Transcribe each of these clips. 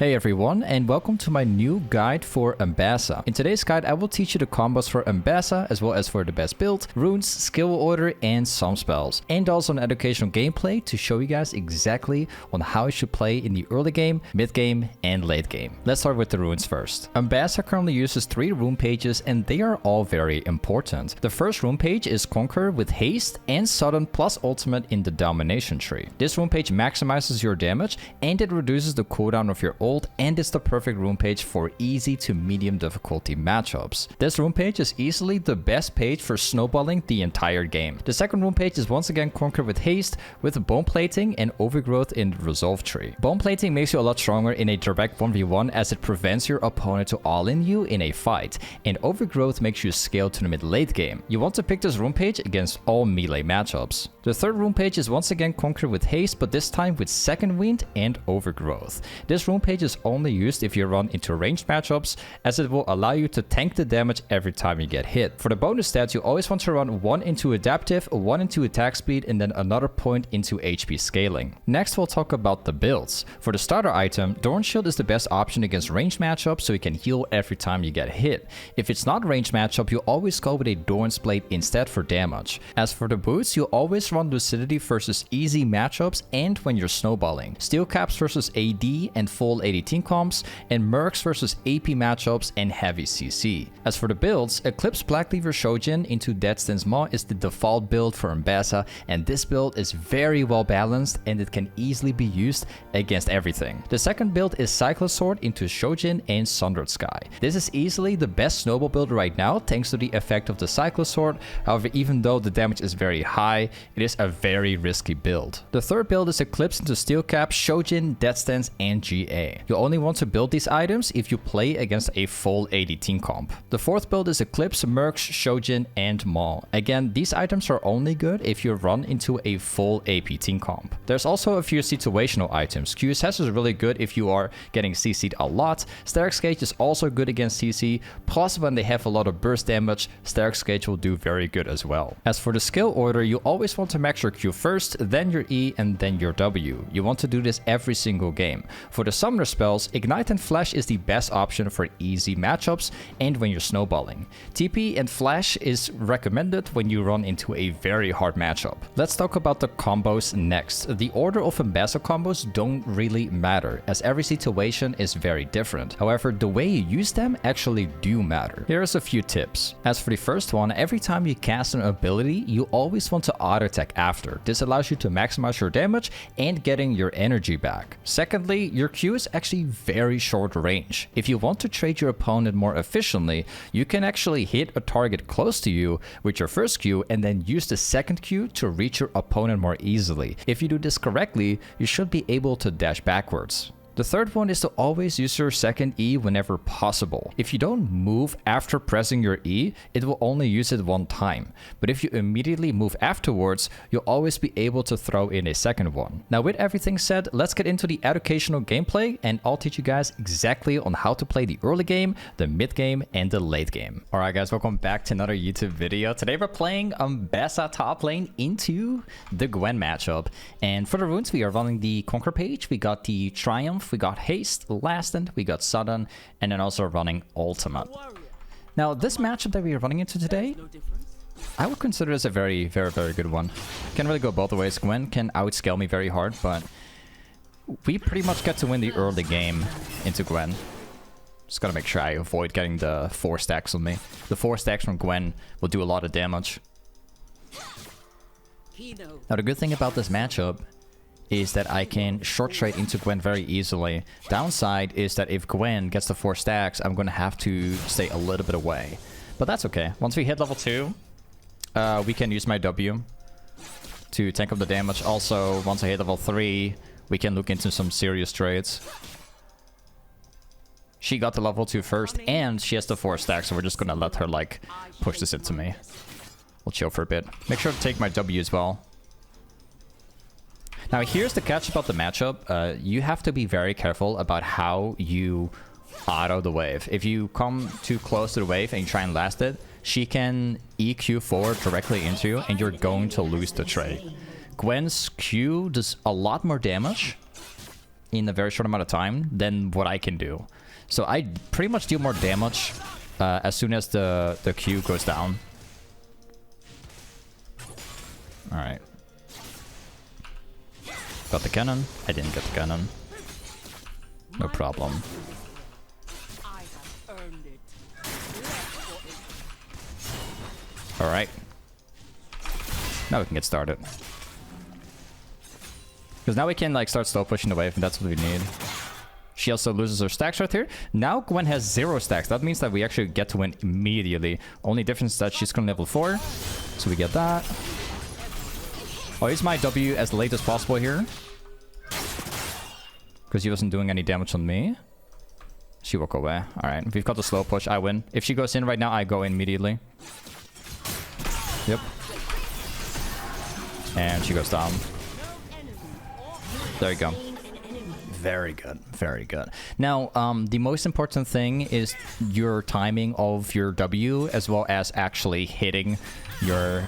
Hey everyone, and welcome to my new guide for Ambessa. In today's guide, I will teach you the combos for Ambessa, as well as for the best build, runes, skill order, and some spells. And also an educational gameplay to show you guys exactly on how you should play in the early game, mid game, and late game. Let's start with the runes first. Ambessa currently uses 3 rune pages, and they are all very important. The first rune page is Conquer with Haste and Sudden plus Ultimate in the Domination tree. This rune page maximizes your damage, and it reduces the cooldown of your ult, and it's the perfect rune page for easy to medium difficulty matchups. This rune page is easily the best page for snowballing the entire game. The second rune page is once again Conquer with Haste with Bone Plating and Overgrowth in the Resolve tree. Bone Plating makes you a lot stronger in a direct 1v1 as it prevents your opponent to all-in you in a fight, and Overgrowth makes you scale to the mid-late game. You want to pick this rune page against all melee matchups. The third rune page is once again Conquer with Haste, but this time with Second Wind and Overgrowth. This rune page is only used if you run into ranged matchups, as it will allow you to tank the damage every time you get hit. For the bonus stats, you always want to run 1 into Adaptive, 1 into Attack Speed, and then another point into HP Scaling. Next, we'll talk about the builds. For the starter item, Dorn Shield is the best option against ranged matchups, so you can heal every time you get hit. If it's not ranged matchup, you always go with a Dorn's Blade instead for damage. As for the boots, you always run Lucidity versus easy matchups and when you're snowballing. Steel Caps versus AD and full AD comps, and Mercs versus AP matchups and heavy CC. As for the builds, Eclipse Blackleaver Shojin into Deathstan's Maw is the default build for Ambessa, and this build is very well balanced and it can easily be used against everything. The second build is Cyclosword into Shojin and Sundered Sky. This is easily the best snowball build right now thanks to the effect of the Cyclosword. However, even though the damage is very high, it is a very risky build. The third build is Eclipse into Steel Cap, Shojin, Deathstance, and GA. You only want to build these items if you play against a full AD team comp. The fourth build is Eclipse, Mercs, Shojin, and Maul. Again, these items are only good if you run into a full AP team comp. There's also a few situational items. QSS is really good if you are getting CC'd a lot. Starix Gauge is also good against CC, plus when they have a lot of burst damage, Starix Gauge will do very good as well. As for the skill order, you always want to max your Q first, then your E, and then your W. You want to do this every single game. For the summoner spells, Ignite and Flash is the best option for easy matchups and when you're snowballing. TP and Flash is recommended when you run into a very hard matchup. Let's talk about the combos next. The order of Ambessa combos don't really matter, as every situation is very different. However, the way you use them actually do matter. Here's a few tips. As for the first one, every time you cast an ability, you always want to auto attack after. This allows you to maximize your damage and getting your energy back. Secondly, your Q is actually very short range. If you want to trade your opponent more efficiently, you can actually hit a target close to you with your first Q and then use the second Q to reach your opponent more easily. If you do this correctly, you should be able to dash backwards. The third one is to always use your second E whenever possible. If you don't move after pressing your E, it will only use it one time. But if you immediately move afterwards, you'll always be able to throw in a second one. Now with everything said, let's get into the educational gameplay, and I'll teach you guys exactly on how to play the early game, the mid game, and the late game. Alright guys, welcome back to another YouTube video. Today we're playing Ambessa top lane into the Gwen matchup. And for the runes, we are running the Conquer page. We got the Triumph, we got Haste, Last Stand, we got Sudden, and then also running Ultimate. Now, this matchup that we are running into today, I would consider this a very good one. Can really go both ways. Gwen can outscale me very hard, but we pretty much get to win the early game into Gwen. Just gotta make sure I avoid getting the 4 stacks on me. The 4 stacks from Gwen will do a lot of damage. Now, the good thing about this matchup is that I can short trade into Gwen very easily. Downside is that if Gwen gets the 4 stacks, I'm gonna have to stay a little bit away. But that's okay. Once we hit level 2, we can use my W to tank up the damage. Also, once I hit level 3, we can look into some serious trades. She got the level 2 first, and she has the 4 stacks, so we're just gonna let her, like, push this into me. We'll chill for a bit. Make sure to take my W as well. Now, here's the catch about the matchup. You have to be very careful about how you auto the wave. If you come too close to the wave and you try and last it, she can EQ forward directly into you, and you're going to lose the trade. Gwen's Q does a lot more damage, in a very short amount of time than what I can do. So I pretty much deal more damage as soon as the Q goes down. Alright. Got the cannon. I didn't get the cannon. No problem. Alright. Now we can get started. Because now we can like start slow pushing the wave, and that's what we need. She also loses her stacks right here. Now Gwen has 0 stacks. That means that we actually get to win immediately. Only difference is that she's going level 4. So we get that. I'll use my W as late as possible here. Because he wasn't doing any damage on me. She walk away. Alright, we've got the slow push. I win. If she goes in right now, I go in immediately. Yep. And she goes down. There you go. Very good. Very good. Now, the most important thing is your timing of your W, as well as actually hitting your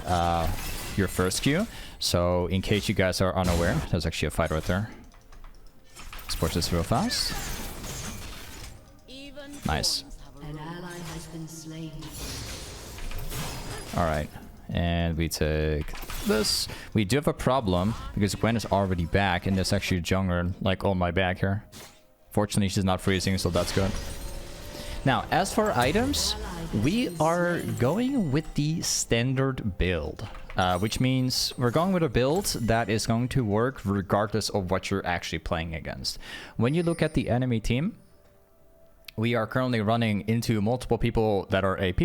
first Q. So, in case you guys are unaware, there's actually a fight right there. Let's push this real fast. Nice. Alright. And we take this. We do have a problem because Gwen is already back, and there's actually a jungler like on my back here. Fortunately, she's not freezing, so that's good. Now, as for items, we are going with the standard build, which means we're going with a build that is going to work regardless of what you're actually playing against. When you look at the enemy team, we are currently running into multiple people that are AP.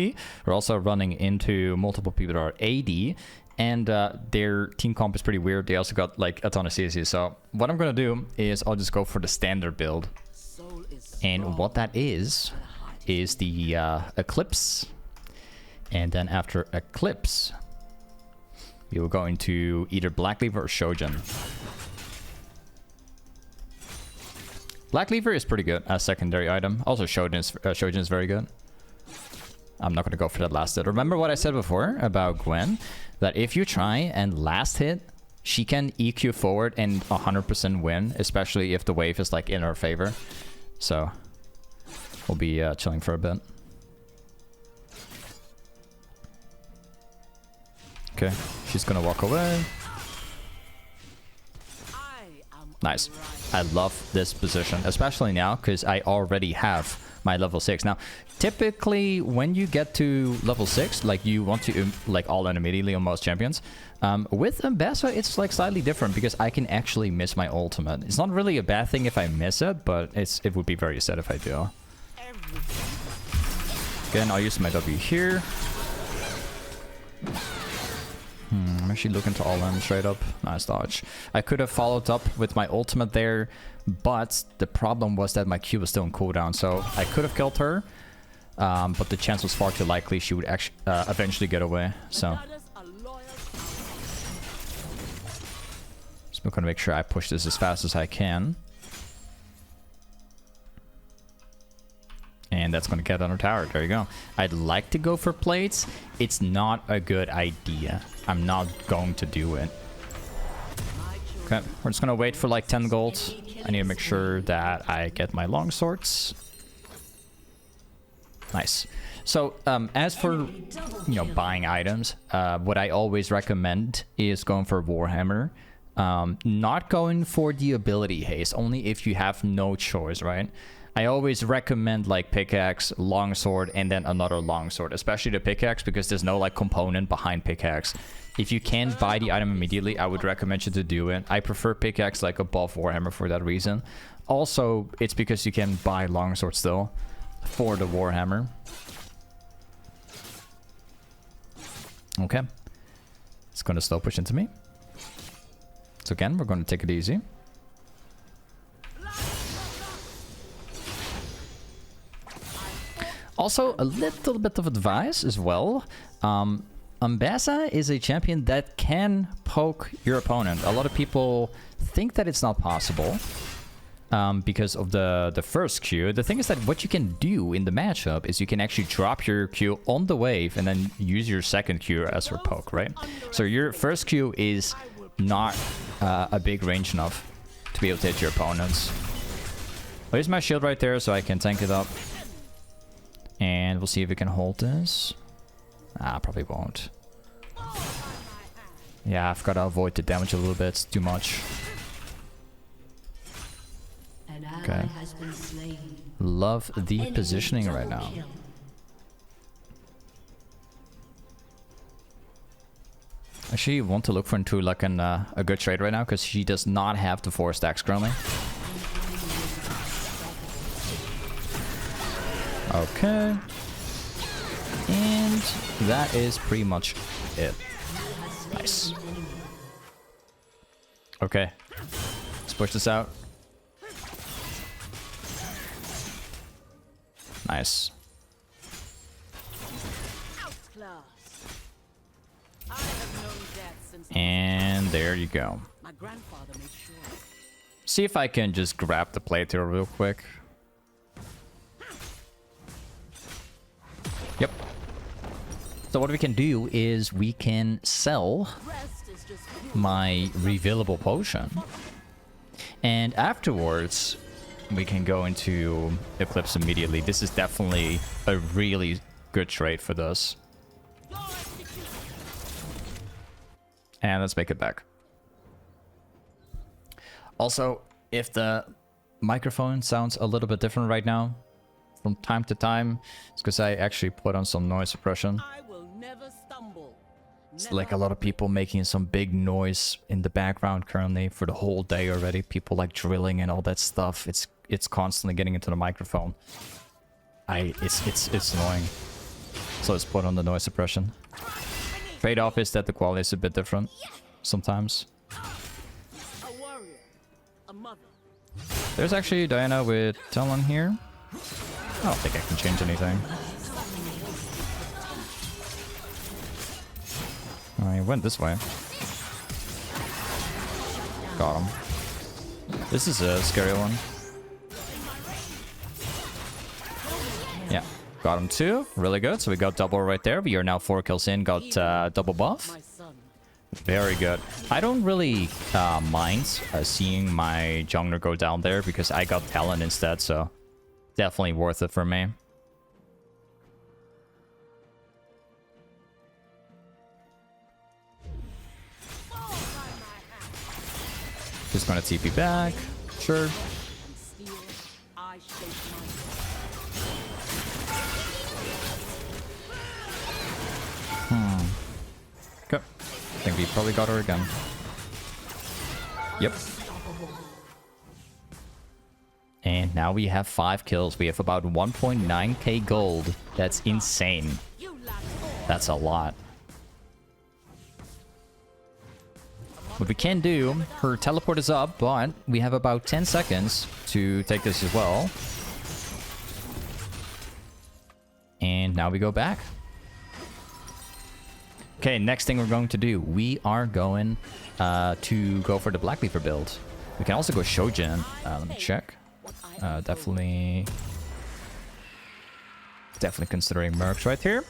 We're also running into multiple people that are AD. And their team comp is pretty weird. They also got like a ton of CC. So what I'm going to do is I'll just go for the standard build. And what that is the Eclipse. And then after Eclipse, you'll go into either Black Lever or Shojin. Black Lever is pretty good as secondary item. Also, Shojin is very good. I'm not going to go for that last hit. Remember what I said before about Gwen? That if you try and last hit, she can EQ forward and 100% win, especially if the wave is like in her favor. So, we'll be chilling for a bit. Okay, she's going to walk away. Nice. I love this position, especially now because I already have my level 6. Now, typically when you get to level 6, like you want to like all in immediately on most champions. With Ambessa, it's like slightly different because I can actually miss my ultimate. It's not really a bad thing if I miss it, but it would be very sad if I do. Again, I'll use my W here. I'm actually looking to all in straight up. Nice dodge. I could have followed up with my ultimate there, but the problem was that my Q was still on cooldown, so I could have killed her, but the chance was far too likely she would actually eventually get away. So I'm gonna make sure I push this as fast as I can. And that's going to get on our tower. There you go. I'd like to go for plates. It's not a good idea. I'm not going to do it. Okay, we're just going to wait for like 10 gold. I need to make sure that I get my long swords. Nice. So, as for, buying items, what I always recommend is going for Warhammer. Not going for the ability haste, only if you have no choice, right? I always recommend like pickaxe, longsword, and then another longsword, especially the pickaxe because there's no like component behind pickaxe. If you can't buy the item immediately, I would recommend you to do it. I prefer pickaxe like above Warhammer for that reason. Also, it's because you can buy longsword still for the Warhammer. Okay. It's going to slow push into me. So again, we're going to take it easy. Also, a little bit of advice as well. Ambessa is a champion that can poke your opponent. A lot of people think that it's not possible because of the first Q. The thing is that what you can do in the matchup is you can actually drop your Q on the wave and then use your second Q as your poke, right? So your first Q is not a big range enough to be able to hit your opponents. I'll use my shield right there so I can tank it up. And we'll see if we can hold this. Probably won't. Yeah, I've got to avoid the damage a little bit. It's too much. Okay. Love the positioning right now. Actually, want to look for into like a good trade right now because she does not have the 4 stacks currently. Okay. And that is pretty much it. Nice. Okay. Let's push this out. Nice. And there you go. See if I can just grab the plate here real quick. Yep. So what we can do is we can sell my refillable potion. And afterwards, we can go into Eclipse immediately. This is definitely a really good trade for this. And let's make it back. Also, if the microphone sounds a little bit different right now, from time to time, it's because I actually put on some noise suppression. It's like a lot of people making some big noise in the background currently for the whole day already. People like drilling and all that stuff. It's constantly getting into the microphone. It's annoying. So let's put on the noise suppression. Trade-off is that the quality is a bit different sometimes. There's actually Diana with Talon here. I don't think I can change anything. I went this way. Got him. This is a scary one. Yeah, got him too. Really good. So we got double right there. We are now 4 kills in. Got double buff. Very good. I don't really mind seeing my jungler go down there because I got Talon instead. So definitely worth it for me. Just gonna TP back. Sure. Okay. I think we probably got her again. Yep. And now we have 5 kills. We have about 1.9k gold. That's insane. That's a lot. What we can do, her teleport is up, but we have about 10 seconds to take this as well. And now we go back. Okay, next thing we're going to do, we are going to go for the Black Leaper build. We can also go Shojin. Let me check. Definitely considering Mercs right here.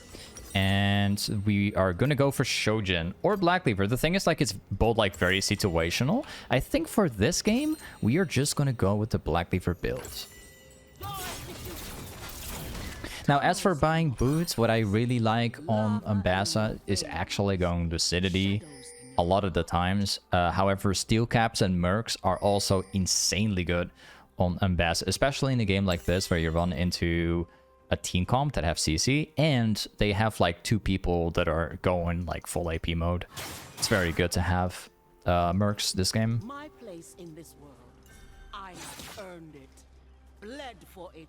And we are gonna go for Shojin or Black Leaper. The thing is, like, it's both like very situational. I think for this game, we are just gonna go with the Black Leaper build. Now, as for buying boots, what I really like on Ambessa is actually going Lucidity a lot of the times. However, Steel Caps and Mercs are also insanely good on Ambessa, especially in a game like this where you run into a team comp that have CC and they have like 2 people that are going like full AP mode. It's very good to have Mercs this game. My place in this world, I have earned it, bled for it.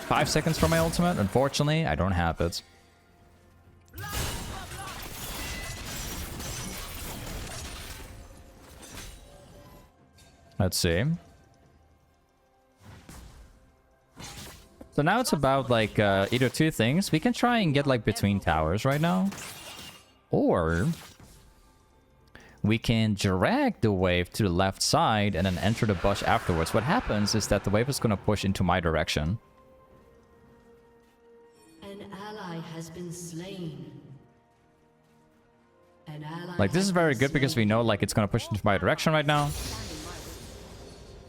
5 seconds for my ultimate. Unfortunately, I don't have it. Let's see. So now it's about like either 2 things. We can try and get like between towers right now. Or we can drag the wave to the left side and then enter the bush afterwards. What happens is that the wave is going to push into my direction. An ally has been slain. Like, this is very good because we know like it's going to push into my direction right now.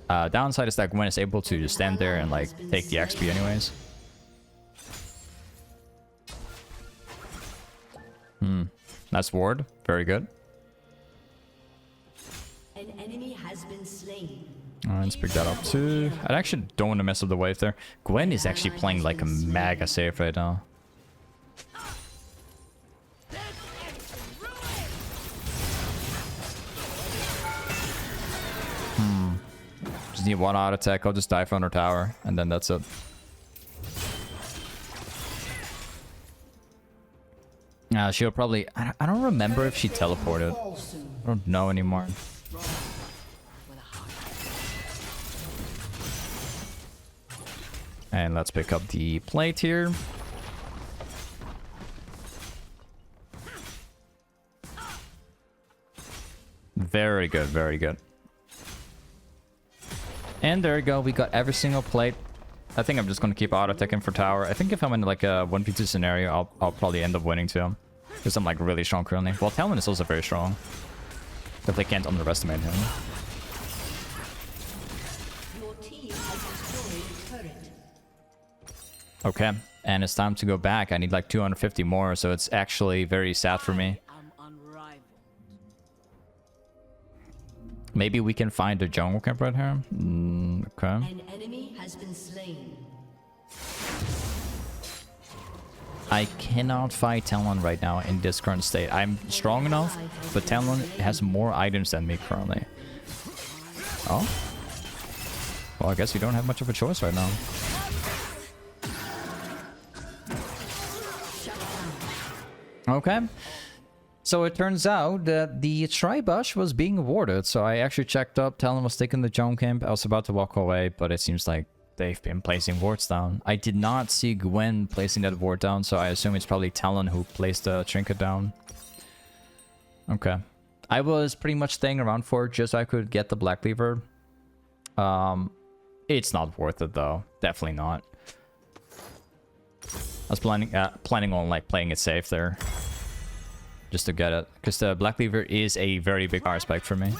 Downside is that Gwen is able to just stand there and like take the XP anyways. That's ward. Very good. An enemy has been slain. Let's pick that up too. I actually don't want to mess up the wave there. Gwen is actually playing like a mega safe right now. Just need one auto attack. I'll just die from her tower, and then that's it. She'll probably... I don't remember if she teleported. I don't know anymore. And let's pick up the plate here. Very good, very good. And there we go, we got every single plate. I think I'm just gonna keep auto-attacking for tower. I think if I'm in like a 1v2 scenario, I'll probably end up winning too. Because I'm like really strong currently. Well, Talon is also very strong. Definitely can't underestimate him. Your team has destroyed a turret. Okay, and it's time to go back. I need like 250 more, so it's actually very sad for me. I'm unrivaled. Maybe we can find a jungle camp right here. Okay. An enemy has been slain. I cannot fight Talon right now in this current state. I'm strong enough, but Talon has more items than me currently. Oh? Well, I guess we don't have much of a choice right now. Okay. So it turns out that the Tribush was being awarded. So I actually checked up. Talon was taking the jungle camp. I was about to walk away, but it seems like they've been placing wards down. I did not see Gwen placing that ward down, so I assume it's probably Talon who placed the trinket down. Okay. I was pretty much staying around for it just so I could get the Black Cleaver. It's not worth it though. Definitely not. I was planning on like playing it safe there. Just to get it. Because the Black Cleaver is a very big aspect for me.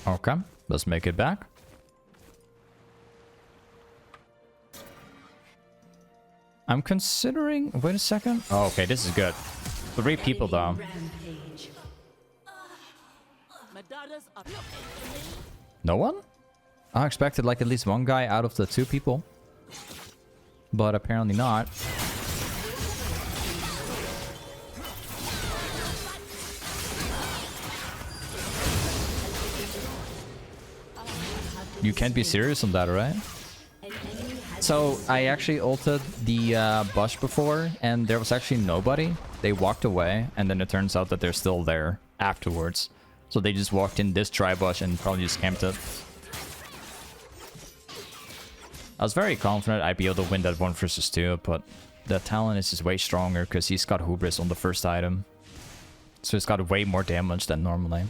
Okay, let's make it back. I'm considering... Wait a second. Oh, okay, this is good. 3 people, though. No one? I expected, like, at least one guy out of the 2 people. But apparently not. You can't be serious on that, right? So I actually ulted the Bush before, and there was actually nobody. They walked away, and then it turns out that they're still there afterwards. So they just walked in this Tribush and probably just camped it. I was very confident I'd be able to win that 1 versus 2, but the Talon is just way stronger because he's got Hubris on the first item. So he's got way more damage than normally.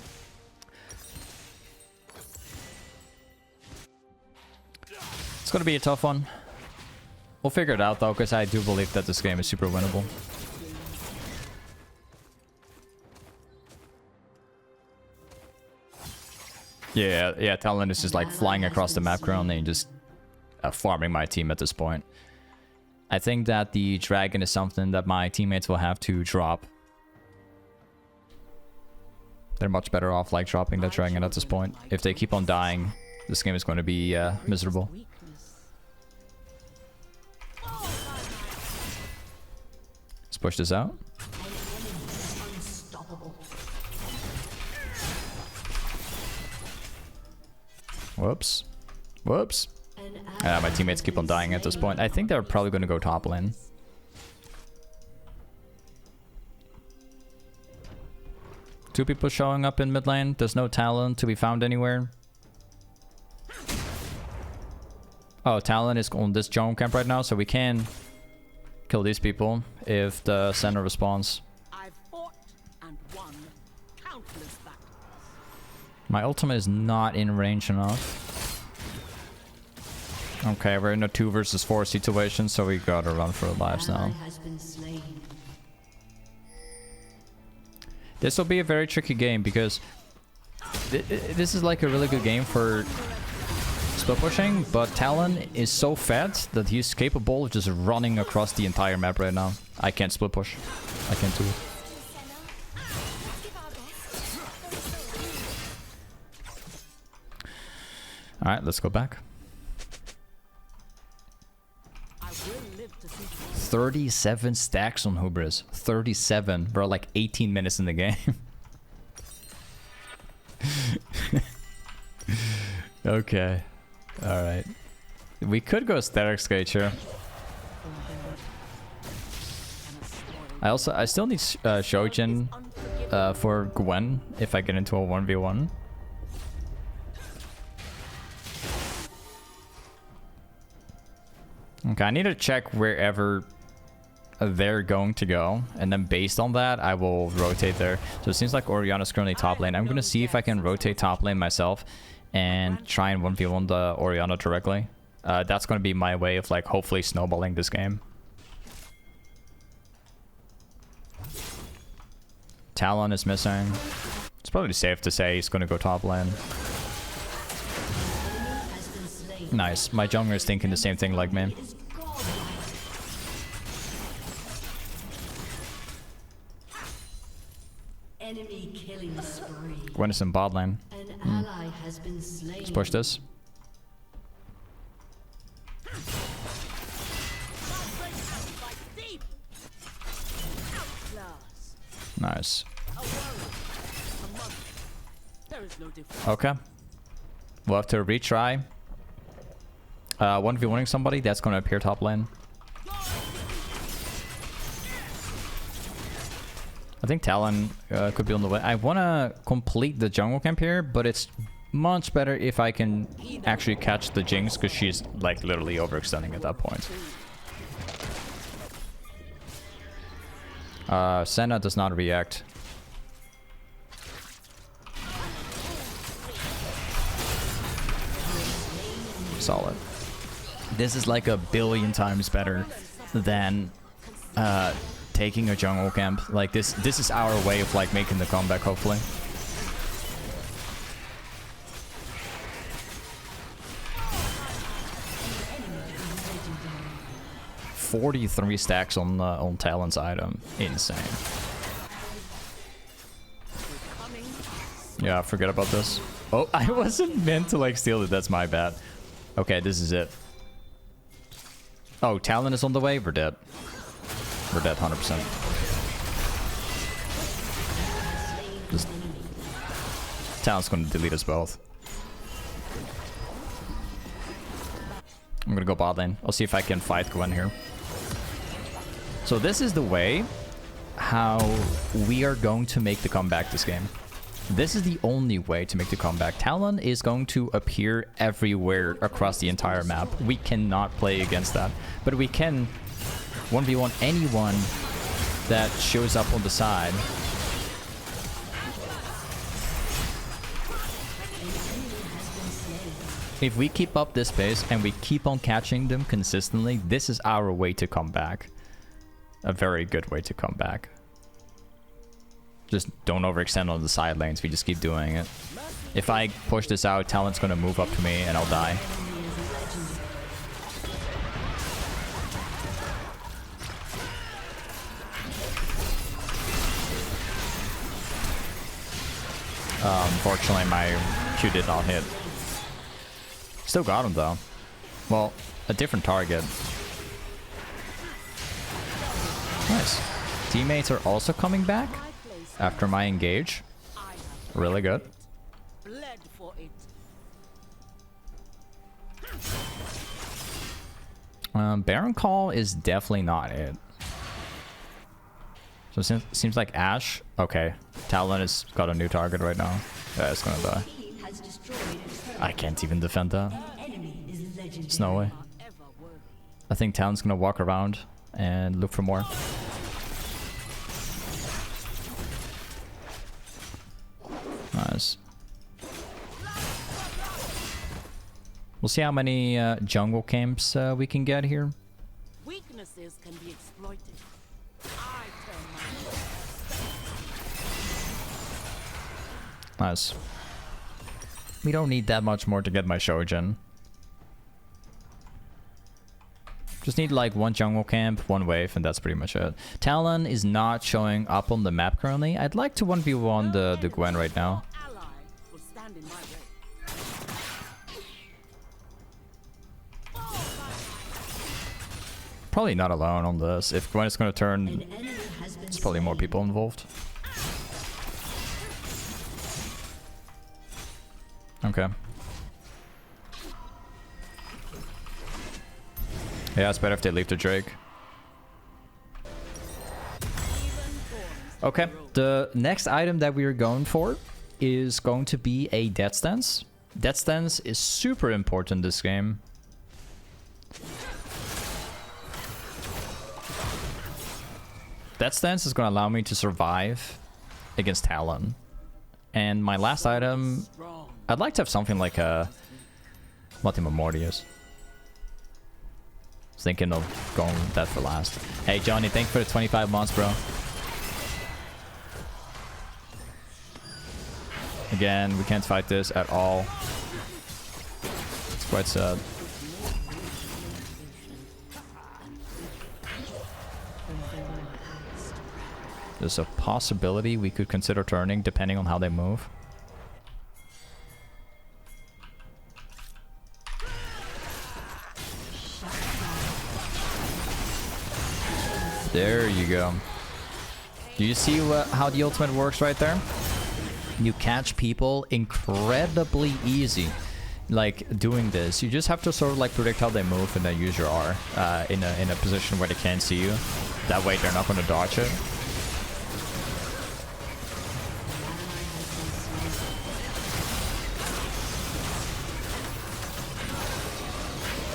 It's gonna be a tough one. We'll figure it out though, because I do believe that this game is super winnable. Yeah, Talon is just like flying across the map currently and just farming my team at this point. I think that the dragon is something that my teammates will have to drop. They're much better off like dropping that dragon at this point. If they keep on dying, this game is going to be miserable. Let's push this out. Whoops. Whoops. My teammates keep on dying at this point. I think they're probably going to go top lane. Two people showing up in mid lane. There's no Talon to be found anywhere. Oh, Talon is on this jungle camp right now, so we can kill these people if the center responds. I've fought and won countless battles. My ultimate is not in range enough. Okay, we're in a 2 versus 4 situation, so we gotta run for our lives now. This will be a very tricky game because This is like a really good game for split pushing, but Talon is so fat that he's capable of just running across the entire map right now. I can't split push. I can't do it. Alright, let's go back. 37 stacks on Hubris. 37. We're like 18 minutes in the game. Okay. Alright. We could go static skate here. I still need Shojin for Gwen if I get into a 1v1. Okay, I need to check wherever they're going to go, and then based on that, I will rotate there. So it seems like Orianna's currently top lane. I'm going to see if I can rotate top lane myself and try and 1v1 the Orianna directly. That's going to be my way of like hopefully snowballing this game. Talon is missing. It's probably safe to say he's going to go top lane. Nice. My jungler is thinking the same thing like me. Enemy killing spree. Gwen is in bot lane. An ally has been slain. Let's push this. Nice. Okay. We'll have to retry. 1v1ing somebody that's going to appear top lane. I think Talon could be on the way. I want to complete the jungle camp here, but it's much better if I can actually catch the Jinx, because she's like literally overextending at that point. Senna does not react. Solid. This is like a billion times better than taking a jungle camp. Like this is our way of like making the comeback, hopefully. $43 stacks on Talon's item. Insane. Yeah, forget about this. Oh, I wasn't meant to like steal it. That's my bad. Okay, this is it. Oh, Talon is on the way. We're dead. We're dead 100%. Talon's going to delete us both. I'm going to go bot lane. I'll see if I can fight Gwen here. So this is the way how we are going to make the comeback this game. This is the only way to make the comeback. Talon is going to appear everywhere across the entire map. We cannot play against that. But we can 1v1 anyone that shows up on the side. If we keep up this pace and we keep on catching them consistently, this is our way to come back. A very good way to come back. Just don't overextend on the side lanes. We just keep doing it. If I push this out, Talon's gonna move up to me and I'll die. Unfortunately, my Q did not hit. Still got him though. Well, a different target. Nice. Teammates are also coming back after my engage. Really good. Baron Call is definitely not it. So it seems like Ashe. Okay, Talon has got a new target right now. Yeah, it's gonna die. I can't even defend that. There's no way. I think Talon's gonna walk around and look for more. Nice. We'll see how many jungle camps we can get here. Weaknesses can be exploited. Nice. We don't need that much more to get my Shojin. Just need like one jungle camp, one wave, and that's pretty much it. Talon is not showing up on the map currently. I'd like to 1v1 the Gwen right now. Ally will stand in my way. Probably not alone on this. If Gwen is going to turn, An enemy has been there's probably more people involved. Okay. Yeah, it's better if they leave the Drake. Okay, the next item that we are going for is going to be a Death Stance. Death Stance is super important this game. Death Stance is going to allow me to survive against Talon. And my last item, I'd like to have something like a Multimemorius. Thinking of going with that for last. Hey Johnny, thanks for the 25 months, bro. Again, we can't fight this at all. It's quite sad. There's a possibility we could consider turning depending on how they move. There you go. Do you see how the ultimate works right there? You catch people incredibly easy. Like doing this, you just have to sort of like predict how they move and then use your R in a position where they can't see you. That way they're not going to dodge it.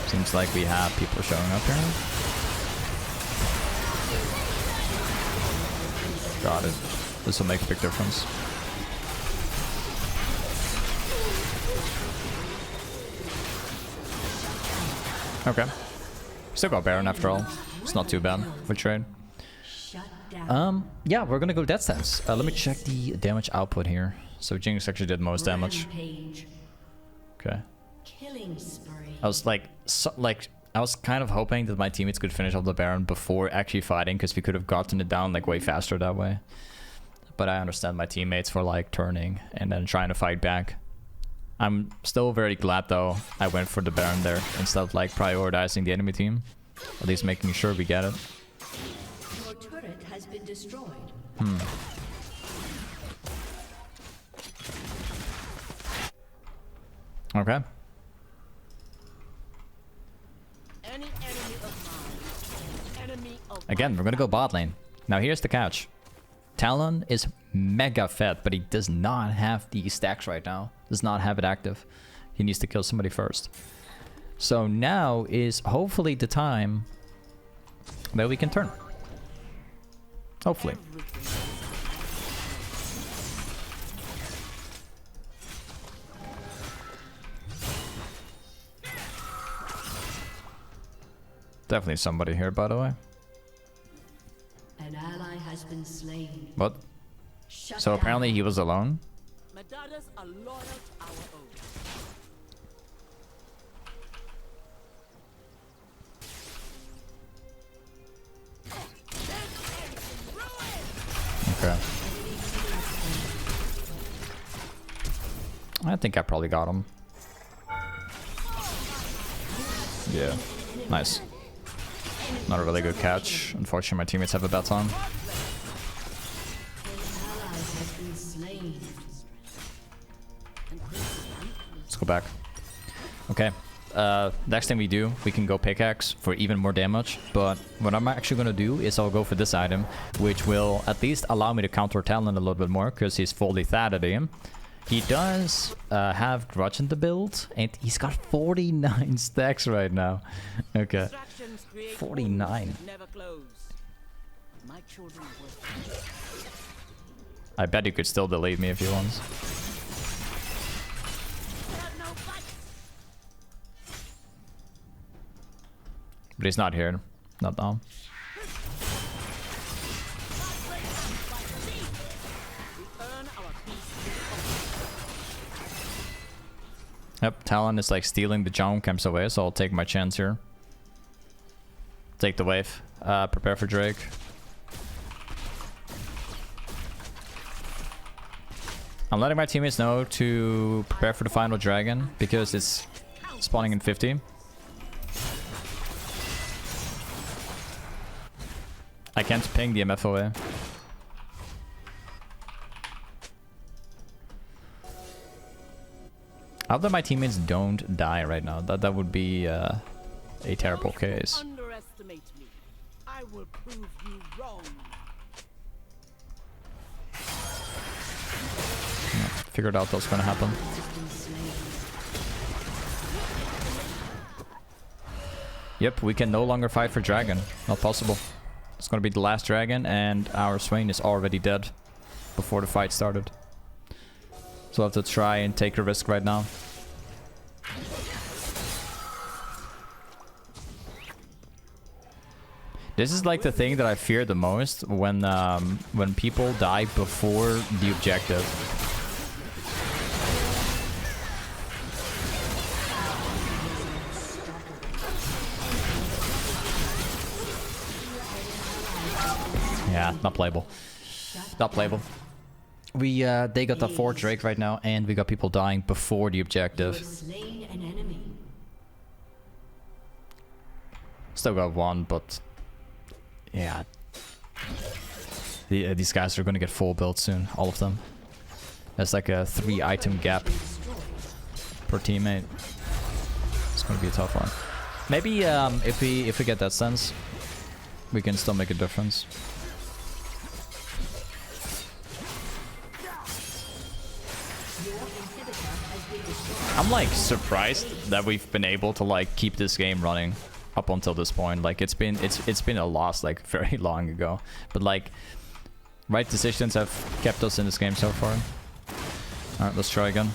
Seems like we have people showing up here. Got it. This will make a big difference. Okay. Still got Baron after all. It's not too bad for trade. Yeah, we're gonna go Death Stance. Let me check the damage output here. So Jinx actually did most damage. Okay. Killing spree. I was like, I was kind of hoping that my teammates could finish off the Baron before actually fighting, because we could have gotten it down like way faster that way. But I understand my teammates for like turning and then trying to fight back. I'm still very glad though I went for the Baron there instead of like prioritizing the enemy team. At least making sure we get it. Your turret has been destroyed. Okay. Any enemy of mine. Enemy of Again, we're gonna go bot lane. Now here's the catch. Talon is mega fed, but he does not have the stacks right now. Does not have it active. He needs to kill somebody first. So now is hopefully the time that we can turn. Hopefully. Definitely somebody here, by the way. An ally has been slain. What? Shut So down. apparently he was alone? my daughters are loyal to our own. Okay. I think I probably got him. Yeah. Nice. Not a really good catch. Unfortunately, my teammates have a bad time. Let's go back. Okay. Next thing we do, we can go pickaxe for even more damage. But what I'm actually going to do is I'll go for this item, which will at least allow me to counter Talon a little bit more, because he's fully thatted him. He does have Grudge in the build, and he's got 49 stacks right now. Okay. 49. Never close. My children work. I bet you could still delete me if he wants. But he's not here. Not now. Yep, Talon is like stealing the jungle camps away, so I'll take my chance here. Take the wave. Prepare for Drake. I'm letting my teammates know to prepare for the final dragon because it's spawning in 50. I can't ping the MF away. I hope that my teammates don't die right now. That would be a terrible case. Underestimate me. I will prove you wrong. Yeah, figured out that was gonna happen. Yep, we can no longer fight for dragon. Not possible. It's gonna be the last dragon and our Swain is already dead before the fight started. So I'll have to try and take a risk right now. This is like the thing that I fear the most when people die before the objective. Yeah, not playable. Not playable. They got the 4th Drake right now, and we got people dying before the objective. Still got 1, but yeah, these guys are gonna get full build soon, all of them. There's like a 3-item gap per teammate. It's gonna be a tough one. Maybe if we get that sense, we can still make a difference. I'm like surprised that we've been able to like keep this game running up until this point. Like it's been a loss like very long ago, but like right decisions have kept us in this game so far. All right, let's try again.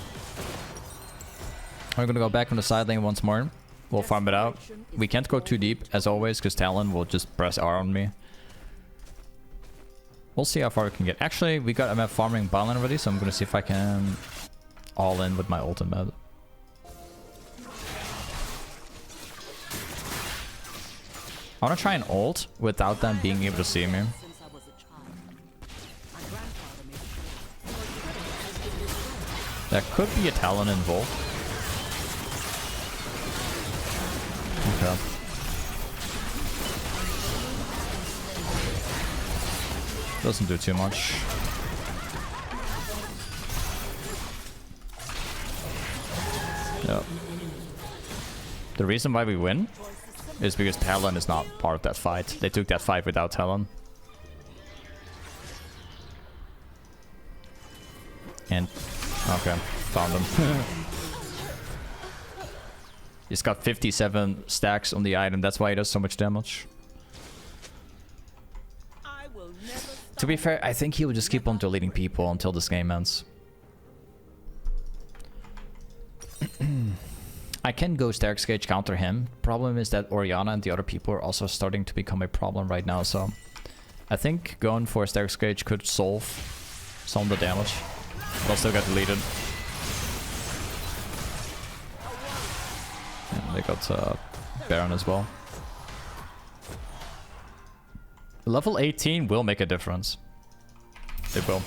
We're gonna go back on the side lane once more. We'll farm it out. We can't go too deep as always because Talon will just press R on me. We'll see how far we can get. Actually, we got MF farming bottom already, so I'm gonna see if I can all in with my ultimate. I want to try and ult without them being able to see me. There could be a Talon involved. Okay. Doesn't do too much. Yep. The reason why we win is because Talon is not part of that fight. They took that fight without Talon. And okay, found him. He's got 57 stacks on the item. That's why he does so much damage. To be fair, I think he will just keep on deleting people until this game ends. I can go Stair's Gauge counter him. Problem is that Orianna and the other people are also starting to become a problem right now, so I think going for Stair's Gauge could solve some of the damage. They'll still get deleted. And they got Baron as well. Level 18 will make a difference. It will.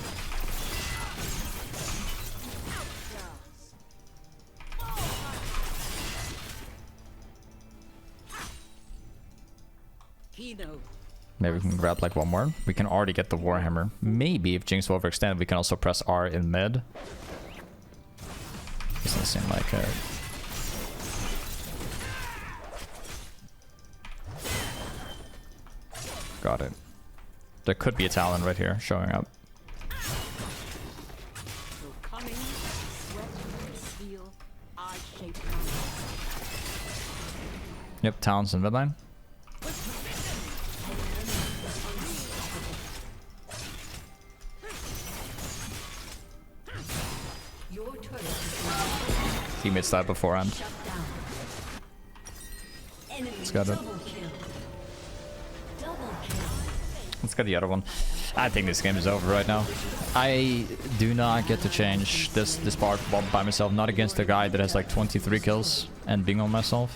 Maybe we can grab like one more. We can already get the Warhammer. Maybe if Jinx will overextend, we can also press R in mid. Doesn't seem like it. Got it. There could be a Talon right here showing up. Yep, Talon's in midline. Teammates died beforehand. Let's get it. Let's get the other one. I think this game is over right now. I do not get to change this part by myself. Not against a guy that has like 23 kills and being on myself.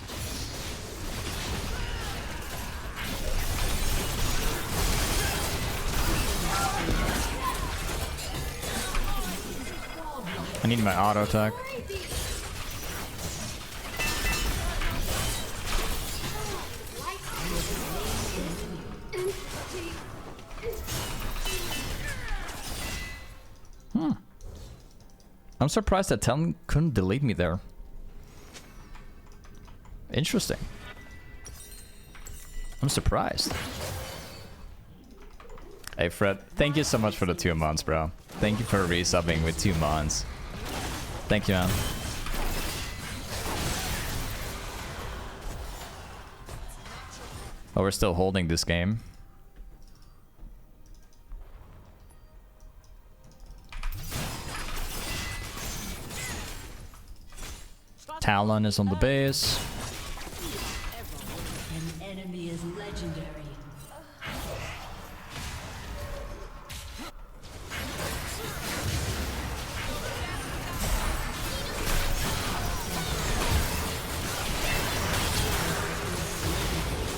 I need my auto attack. I'm surprised that Talon couldn't delete me there. Interesting. I'm surprised. Hey Fred, thank you so much for the 2 months, bro. Thank you for resubbing with 2 months. Thank you, man. Oh, we're still holding this game. Talon is on the base. An enemy is legendary.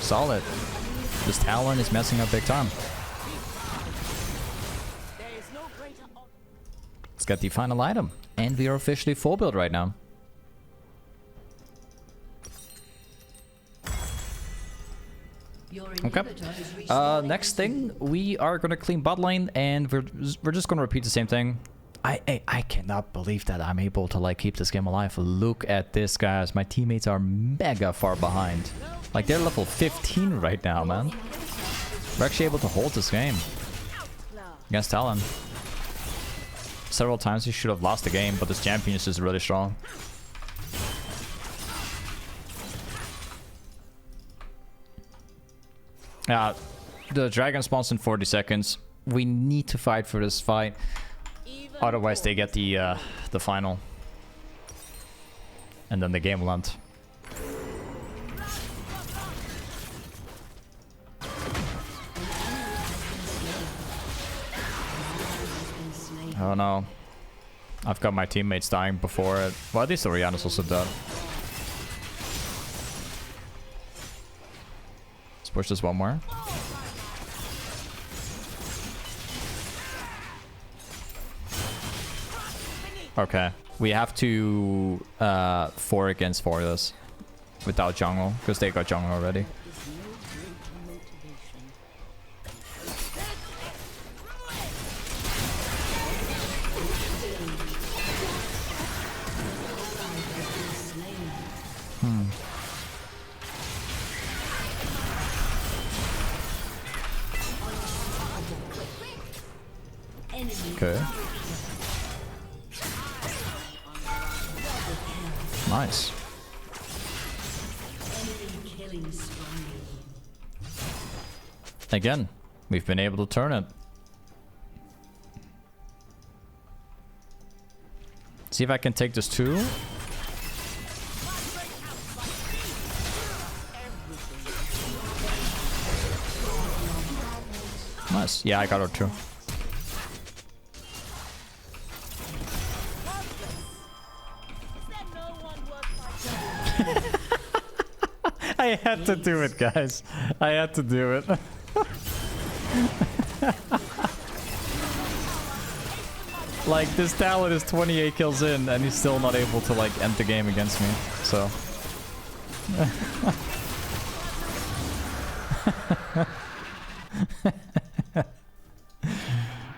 Solid. This Talon is messing up big time. Let's get the final item. And we are officially full build right now. Okay. Next thing, we are gonna clean bot lane, and we're just gonna repeat the same thing. I cannot believe that I'm able to like keep this game alive. Look at this, guys. My teammates are mega far behind. Like they're level 15 right now, man. We're actually able to hold this game against Talon. Several times we should have lost the game, but this champion is just really strong. The dragon spawns in 40 seconds. We need to fight for this fight. Otherwise they get the final. And then the game will end. Oh no. I've got my teammates dying before it. Well, at least the Oriana's also dead. Let's push this one more. Okay. We have to 4 against 4 this without jungle, because they got jungle already. Okay. Nice. Again, we've been able to turn it. See if I can take this too. Nice. Yeah, I got her too. I had to do it, guys. I had to do it. Like, this Talon is 28 kills in, and he's still not able to, like, end the game against me. So.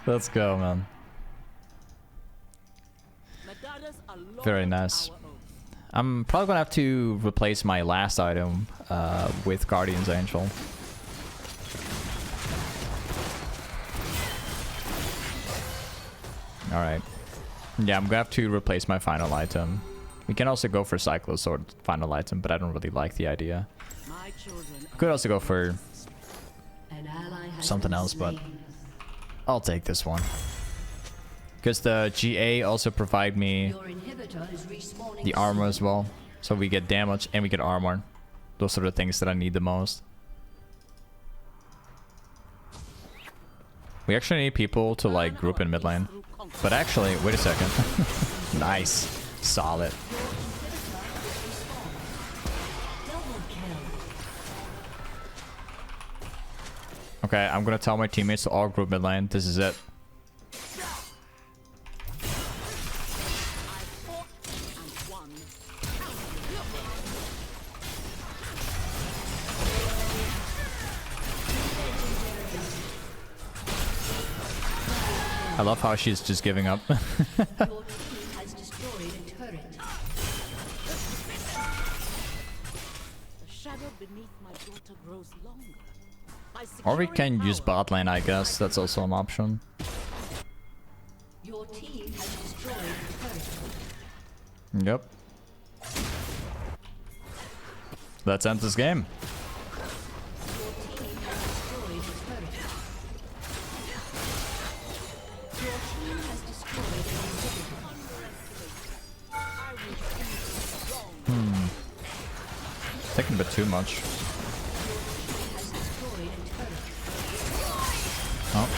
Let's go, man. Very nice. I'm probably gonna have to replace my last item with Guardian's Angel. Alright. Yeah, I'm gonna have to replace my final item. We can also go for Cyclo Sword final item, but I don't really like the idea. Could also go for something else, but I'll take this one. Because the GA also provide me the armor as well. So we get damage and we get armor. Those are the things that I need the most. We actually need people to like group in mid lane. But actually, wait a second. Nice. Solid. Okay, I'm gonna tell my teammates to all group mid lane. This is it. I love how she's just giving up. Your team has destroyed a turret. The shadow beneath my daughter grows longer. By Or we securing can use power, bot lane, I guess. That's also an option. Your team has destroyed a turret. Yep. Let's end this game. Your team has destroyed a turret. Your team has destroyed an inhibitor. Taking a bit too much. Has destroyed a turret. Oh.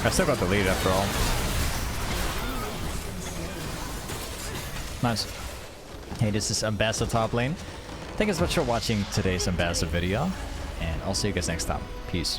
I still got the lead after all. Nice. Hey, this is Ambessa top lane. Thank you so much for watching today's Ambessa video, and I'll see you guys next time. Peace.